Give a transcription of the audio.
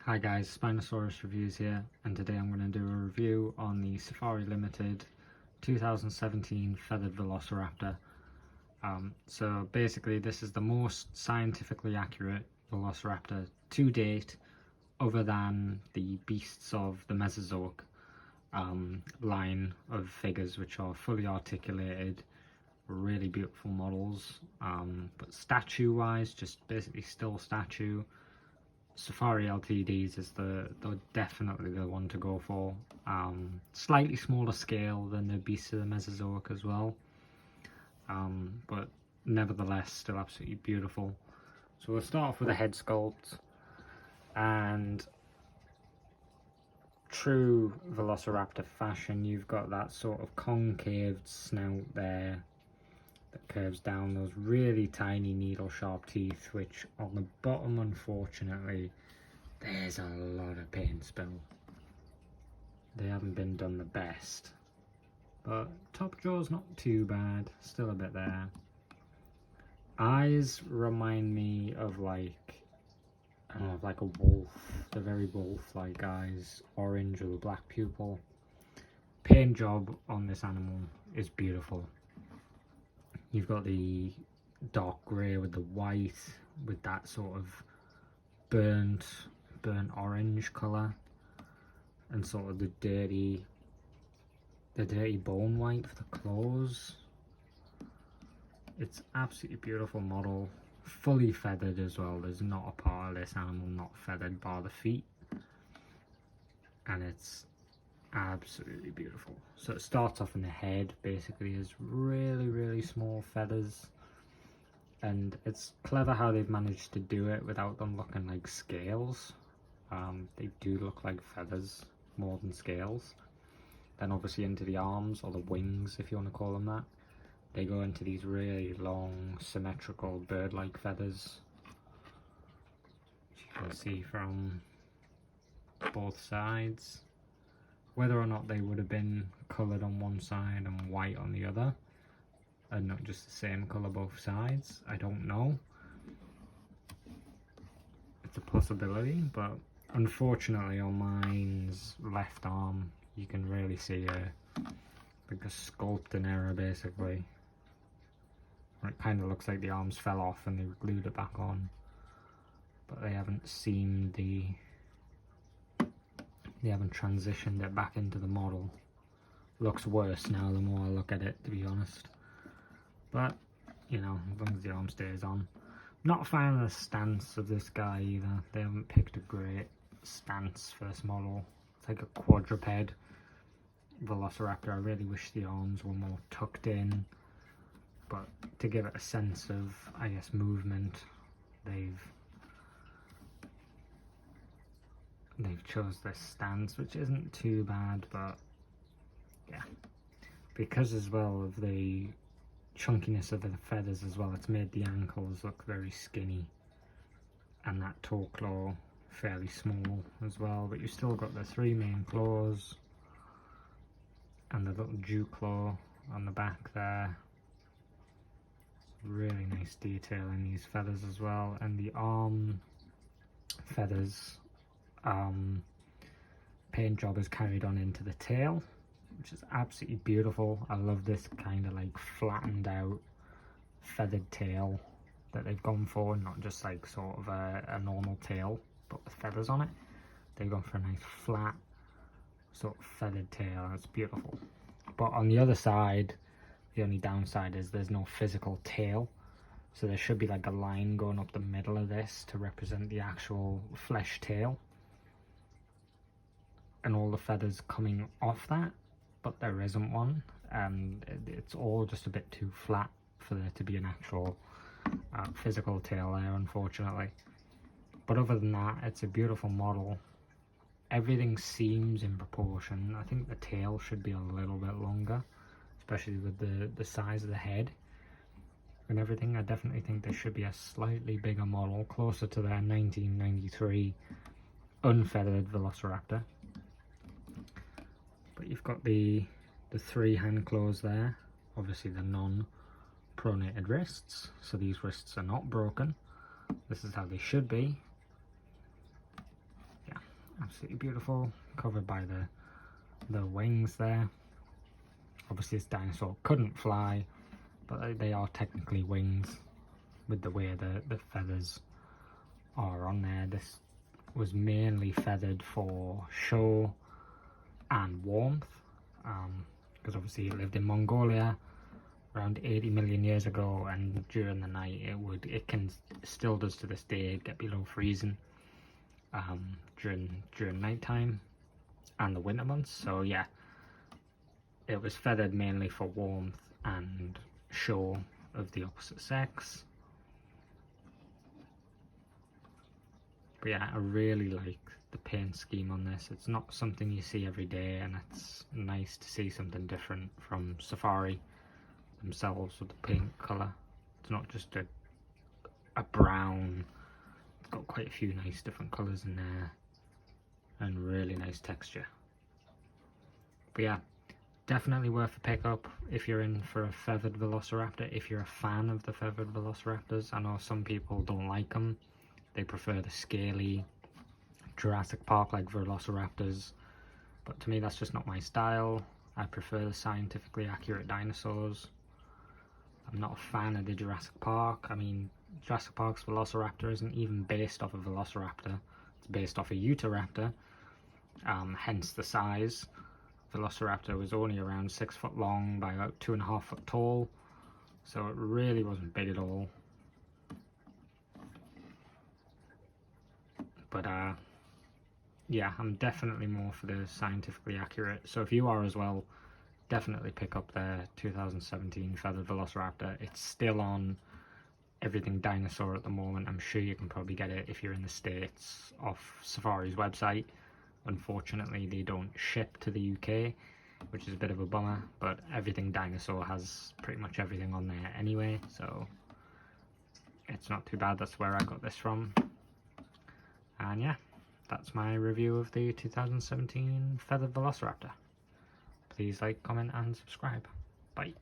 Hi guys, Spinosaurus Reviews here, and today I'm going to do a review on the Safari Limited 2017 Feathered Velociraptor. So basically this is the most scientifically accurate Velociraptor to date, other than the beasts of the Mesozoic line of figures, which are fully articulated, really beautiful models, but statue wise, just basically still statue. Safari LTDs is definitely the one to go for. Slightly smaller scale than the beasts of the Mesozoic as well, but nevertheless still absolutely beautiful. So we'll start off with a head sculpt, and true Velociraptor fashion, you've got that sort of concaved snout there that curves down, those really tiny needle sharp teeth, which on the bottom, unfortunately, there's a lot of paint spill. They haven't been done the best, but top jaw's not too bad, still a bit there. Eyes remind me of like, I don't know, like a wolf. They're very wolf-like eyes, orange with a black pupil. Paint job on this animal is beautiful. You've got the dark grey with the white, with that sort of burnt orange colour, and sort of the dirty bone white for the claws. It's absolutely beautiful model, fully feathered as well. There's not a part of this animal not feathered bar the feet, and it's absolutely beautiful. So it starts off in the head, basically as really small feathers, and it's clever how they've managed to do it without them looking like scales. They do look like feathers more than scales. Then obviously into the arms, or the wings if you want to call them that, they go into these really long symmetrical bird-like feathers, which you can see from both sides. Whether or not they would have been coloured on one side and white on the other, and not just the same colour both sides, I don't know. It's a possibility, but unfortunately on mine's left arm you can really see like a sculpting error basically. It kind of looks like the arms fell off and they glued it back on, but they haven't transitioned it back into the model. Looks worse now the more I look at it, to be honest, but you know, as long as the arm stays on. Not a fan of the stance of this guy either. They haven't picked a great stance for this model. It's like a quadruped Velociraptor. I really wish the arms were more tucked in, but to give it a sense of, I guess, movement, they've chose this stance, which isn't too bad, but yeah, because as well of the chunkiness of the feathers as well, it's made the ankles look very skinny, and that toe claw fairly small as well. But you've still got the three main claws and the little dew claw on the back there. Really nice detail in these feathers as well, and the arm feathers paint job is carried on into the tail, which is absolutely beautiful. I love this kind of like flattened out feathered tail that they've gone for, not just like sort of a normal tail but with feathers on it. They've gone for a nice flat sort of feathered tail. It's beautiful. But on the other side, the only downside is there's no physical tail, so there should be like a line going up the middle of this to represent the actual flesh tail, and all the feathers coming off that, but there isn't one, and it's all just a bit too flat for there to be an actual physical tail there, unfortunately. But other than that, it's a beautiful model. Everything seems in proportion. I think the tail should be a little bit longer, especially with the size of the head and everything. I definitely think there should be a slightly bigger model, closer to their 1993 unfeathered Velociraptor. But you've got the three hand claws there, obviously the non-pronated wrists, so these wrists are not broken. This is how they should be. Yeah, absolutely beautiful, covered by the wings there. Obviously this dinosaur couldn't fly, but they are technically wings with the way the feathers are on there. This was mainly feathered for show and warmth, because obviously it lived in Mongolia around 80 million years ago, and during the night it still does to this day get below freezing during nighttime and the winter months. So yeah, it was feathered mainly for warmth and show of the opposite sex. But yeah, I really like the paint scheme on this. It's not something you see every day, and it's nice to see something different from Safari themselves with the paint colour. It's not just a brown. It's got quite a few nice different colours in there and really nice texture. But yeah, definitely worth a pickup if you're in for a feathered Velociraptor, if you're a fan of the feathered Velociraptors. I know some people don't like them. They prefer the scaly Jurassic Park like Velociraptors, but to me that's just not my style. I prefer the scientifically accurate dinosaurs. I'm not a fan of the Jurassic Park. I mean, Jurassic Park's Velociraptor isn't even based off a Velociraptor. It's based off a Utahraptor, hence the size. Velociraptor was only around 6 foot long by about 2.5 foot tall, so it really wasn't big at all. But yeah, I'm definitely more for the scientifically accurate. So if you are as well, definitely pick up the 2017 feathered Velociraptor. It's still on Everything Dinosaur at the moment. I'm sure you can probably get it if you're in the States off Safari's website. Unfortunately, they don't ship to the UK, which is a bit of a bummer, but Everything Dinosaur has pretty much everything on there anyway, so it's not too bad. That's where I got this from. And yeah, that's my review of the 2017 feathered Velociraptor. Please like, comment and subscribe. Bye.